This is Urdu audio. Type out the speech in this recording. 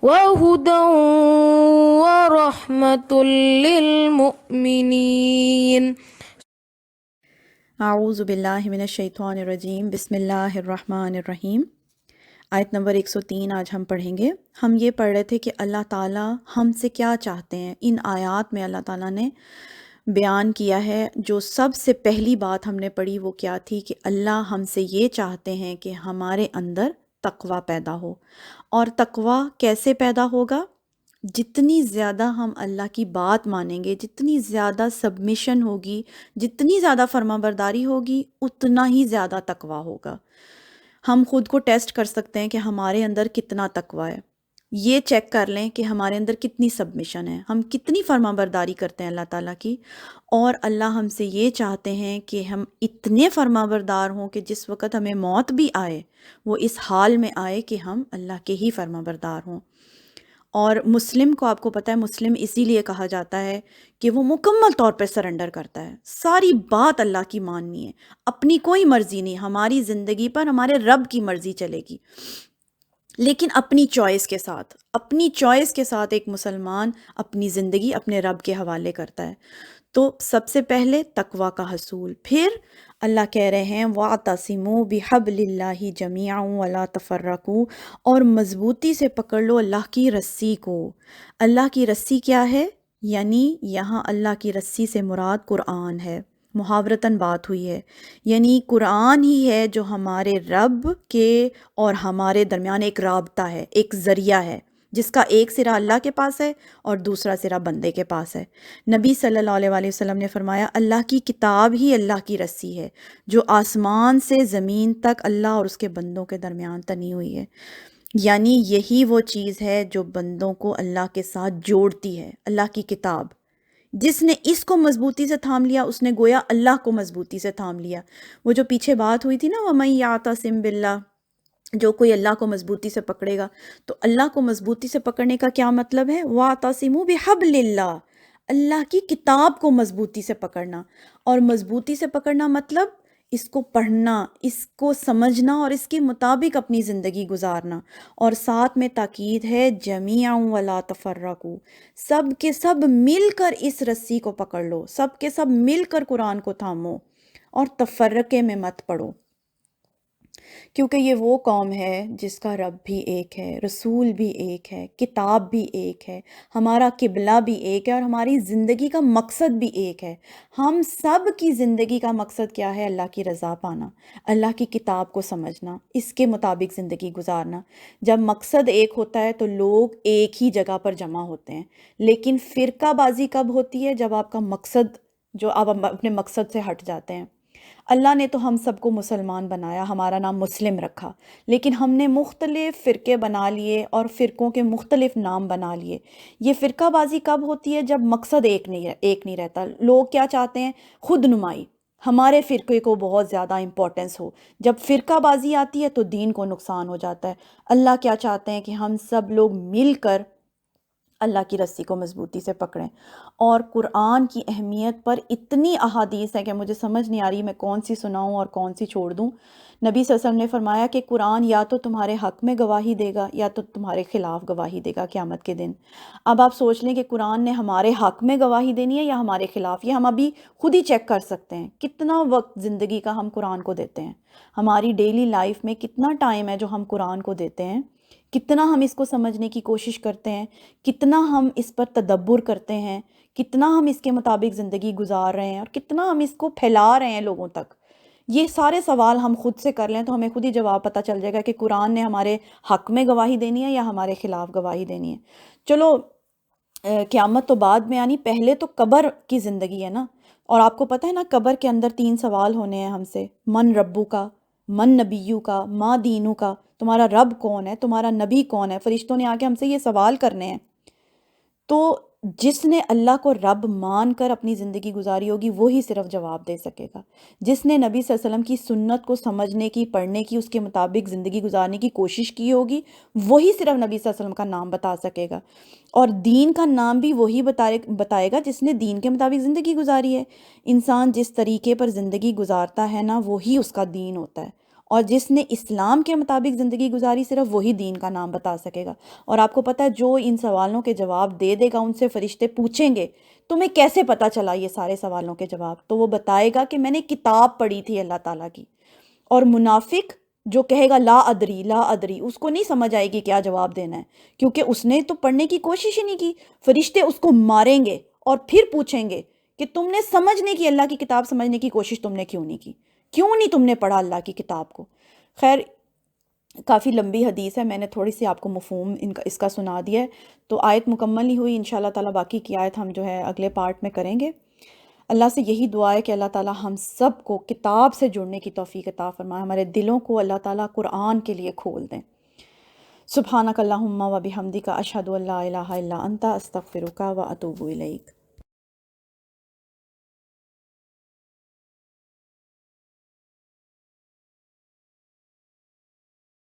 وهدى ورحمة للمؤمنين. اعوذ باللہ من الشیطان الرجیم، بسم اللہ الرحمن الرحیم۔ آیت نمبر 103 آج ہم پڑھیں گے۔ ہم یہ پڑھ رہے تھے کہ اللہ تعالیٰ ہم سے کیا چاہتے ہیں۔ ان آیات میں اللہ تعالیٰ نے بیان کیا ہے، جو سب سے پہلی بات ہم نے پڑھی وہ کیا تھی کہ اللہ ہم سے یہ چاہتے ہیں کہ ہمارے اندر تقوی پیدا ہو۔ اور تقوی کیسے پیدا ہوگا؟ جتنی زیادہ ہم اللہ کی بات مانیں گے، جتنی زیادہ سبمیشن ہوگی، جتنی زیادہ فرما برداری ہوگی، اتنا ہی زیادہ تقوی ہوگا۔ ہم خود کو ٹیسٹ کر سکتے ہیں کہ ہمارے اندر کتنا تقوی ہے۔ یہ چیک کر لیں کہ ہمارے اندر کتنی سبمیشن ہے، ہم کتنی فرما برداری کرتے ہیں اللہ تعالیٰ کی۔ اور اللہ ہم سے یہ چاہتے ہیں کہ ہم اتنے فرما بردار ہوں کہ جس وقت ہمیں موت بھی آئے وہ اس حال میں آئے کہ ہم اللہ کے ہی فرما بردار ہوں۔ اور مسلم کو، آپ کو پتہ ہے مسلم اسی لیے کہا جاتا ہے کہ وہ مکمل طور پہ سرنڈر کرتا ہے، ساری بات اللہ کی ماننی ہے، اپنی کوئی مرضی نہیں، ہماری زندگی پر ہمارے رب کی مرضی چلے گی، لیکن اپنی چوائس کے ساتھ، اپنی چوائس کے ساتھ ایک مسلمان اپنی زندگی اپنے رب کے حوالے کرتا ہے۔ تو سب سے پہلے تقوی کا حصول، پھر اللہ کہہ رہے ہیں وَاعْتَصِمُوا بِحَبْلِ اللَّهِ جَمِيعًا وَلَا تَفَرَّقُوا، اور مضبوطی سے پکڑ لو اللہ کی رسی کو۔ اللہ کی رسی کیا ہے؟ یعنی یہاں اللہ کی رسی سے مراد قرآن ہے، محاورتاً بات ہوئی ہے، یعنی قرآن ہی ہے جو ہمارے رب کے اور ہمارے درمیان ایک رابطہ ہے، ایک ذریعہ ہے، جس کا ایک سرا اللہ کے پاس ہے اور دوسرا سرا بندے کے پاس ہے۔ نبی صلی اللہ علیہ وآلہ وسلم نے فرمایا اللہ کی کتاب ہی اللہ کی رسی ہے جو آسمان سے زمین تک اللہ اور اس کے بندوں کے درمیان تنی ہوئی ہے۔ یعنی یہی وہ چیز ہے جو بندوں کو اللہ کے ساتھ جوڑتی ہے، اللہ کی کتاب۔ جس نے اس کو مضبوطی سے تھام لیا اس نے گویا اللہ کو مضبوطی سے تھام لیا۔ وہ جو پیچھے بات ہوئی تھی نا وَمَن يَعْتَصِم بِاللَّهِ، جو کوئی اللہ کو مضبوطی سے پکڑے گا، تو اللہ کو مضبوطی سے پکڑنے کا کیا مطلب ہے؟ وَاعْتَصِمُوا بِحَبْلِ اللَّهِ، اللہ کی کتاب کو مضبوطی سے پکڑنا۔ اور مضبوطی سے پکڑنا مطلب اس کو پڑھنا، اس کو سمجھنا اور اس کے مطابق اپنی زندگی گزارنا۔ اور ساتھ میں تاکید ہے جمیعا ولا تفرقوا، سب کے سب مل کر اس رسی کو پکڑ لو، سب کے سب مل کر قرآن کو تھامو اور تفرقے میں مت پڑو، کیونکہ یہ وہ قوم ہے جس کا رب بھی ایک ہے، رسول بھی ایک ہے، کتاب بھی ایک ہے، ہمارا قبلہ بھی ایک ہے اور ہماری زندگی کا مقصد بھی ایک ہے۔ ہم سب کی زندگی کا مقصد کیا ہے؟ اللہ کی رضا پانا، اللہ کی کتاب کو سمجھنا، اس کے مطابق زندگی گزارنا۔ جب مقصد ایک ہوتا ہے تو لوگ ایک ہی جگہ پر جمع ہوتے ہیں، لیکن فرقہ بازی کب ہوتی ہے؟ جب آپ کا مقصد، جو آپ اپنے مقصد سے ہٹ جاتے ہیں۔ اللہ نے تو ہم سب کو مسلمان بنایا، ہمارا نام مسلم رکھا، لیکن ہم نے مختلف فرقے بنا لیے اور فرقوں کے مختلف نام بنا لیے۔ یہ فرقہ بازی کب ہوتی ہے؟ جب مقصد ایک نہیں رہتا۔ لوگ کیا چاہتے ہیں؟ خود نمائی، ہمارے فرقے کو بہت زیادہ امپورٹنس ہو۔ جب فرقہ بازی آتی ہے تو دین کو نقصان ہو جاتا ہے۔ اللہ کیا چاہتے ہیں کہ ہم سب لوگ مل کر اللہ کی رسی کو مضبوطی سے پکڑیں۔ اور قرآن کی اہمیت پر اتنی احادیث ہیں کہ مجھے سمجھ نہیں آ رہی میں کون سی سناؤں اور کون سی چھوڑ دوں۔ نبی صلی اللہ علیہ وسلم نے فرمایا کہ قرآن یا تو تمہارے حق میں گواہی دے گا یا تو تمہارے خلاف گواہی دے گا قیامت کے دن۔ اب آپ سوچ لیں کہ قرآن نے ہمارے حق میں گواہی دینی ہے یا ہمارے خلاف، یہ ہم ابھی خود ہی چیک کر سکتے ہیں۔ کتنا وقت زندگی کا ہم قرآن کو دیتے ہیں، ہماری ڈیلی لائف میں کتنا ٹائم ہے جو ہم قرآن کو دیتے ہیں، کتنا ہم اس کو سمجھنے کی کوشش کرتے ہیں، کتنا ہم اس پر تدبر کرتے ہیں، کتنا ہم اس کے مطابق زندگی گزار رہے ہیں اور کتنا ہم اس کو پھیلا رہے ہیں لوگوں تک۔ یہ سارے سوال ہم خود سے کر لیں تو ہمیں خود ہی جواب پتہ چل جائے گا کہ قرآن نے ہمارے حق میں گواہی دینی ہے یا ہمارے خلاف گواہی دینی ہے۔ چلو قیامت تو بعد میں آنی، پہلے تو قبر کی زندگی ہے نا۔ اور آپ کو پتہ ہے نا قبر کے اندر 3 سوال ہونے ہیں ہم سے، من ربو کا، من نبیو کا، ما دینو کا، تمہارا رب کون ہے، تمہارا نبی کون ہے۔ فرشتوں نے آ کے ہم سے یہ سوال کرنے ہیں۔ تو جس نے اللہ کو رب مان کر اپنی زندگی گزاری ہوگی وہی صرف جواب دے سکے گا۔ جس نے نبی صلی اللہ علیہ وسلم کی سنت کو سمجھنے کی، پڑھنے کی، اس کے مطابق زندگی گزارنے کی کوشش کی ہوگی وہی صرف نبی صلی اللہ علیہ وسلم کا نام بتا سکے گا۔ اور دین کا نام بھی وہی بتائے گا جس نے دین کے مطابق زندگی گزاری ہے۔ انسان جس طریقے پر زندگی گزارتا ہے نا وہی اس کا دین ہوتا ہے۔ اور جس نے اسلام کے مطابق زندگی گزاری صرف وہی دین کا نام بتا سکے گا۔ اور آپ کو پتہ ہے جو ان سوالوں کے جواب دے دے گا، ان سے فرشتے پوچھیں گے تمہیں کیسے پتہ چلا یہ سارے سوالوں کے جواب، تو وہ بتائے گا کہ میں نے کتاب پڑھی تھی اللہ تعالیٰ کی۔ اور منافق جو کہے گا لا ادری لا ادری، اس کو نہیں سمجھ آئے گی کیا جواب دینا ہے، کیونکہ اس نے تو پڑھنے کی کوشش ہی نہیں کی۔ فرشتے اس کو ماریں گے اور پھر پوچھیں گے کہ تم نے سمجھنے کی، اللہ کی کتاب سمجھنے کی کوشش تم نے کیوں نہیں کی، کیوں نہیں تم نے پڑھا اللہ کی کتاب کو۔ خیر کافی لمبی حدیث ہے، میں نے تھوڑی سی آپ کو مفہوم اس کا سنا دیا ہے، تو آیت مکمل نہیں ہوئی، انشاءاللہ تعالیٰ باقی کی آیت ہم جو ہے اگلے پارٹ میں کریں گے۔ اللہ سے یہی دعا ہے کہ اللہ تعالیٰ ہم سب کو کتاب سے جڑنے کی توفیق عطا فرمائے، ہمارے دلوں کو اللہ تعالیٰ قرآن کے لیے کھول دیں۔ سبحانک اللہم و بحمدک اشہد ان لا الہ الا انت استغفرک و اتوب الیک۔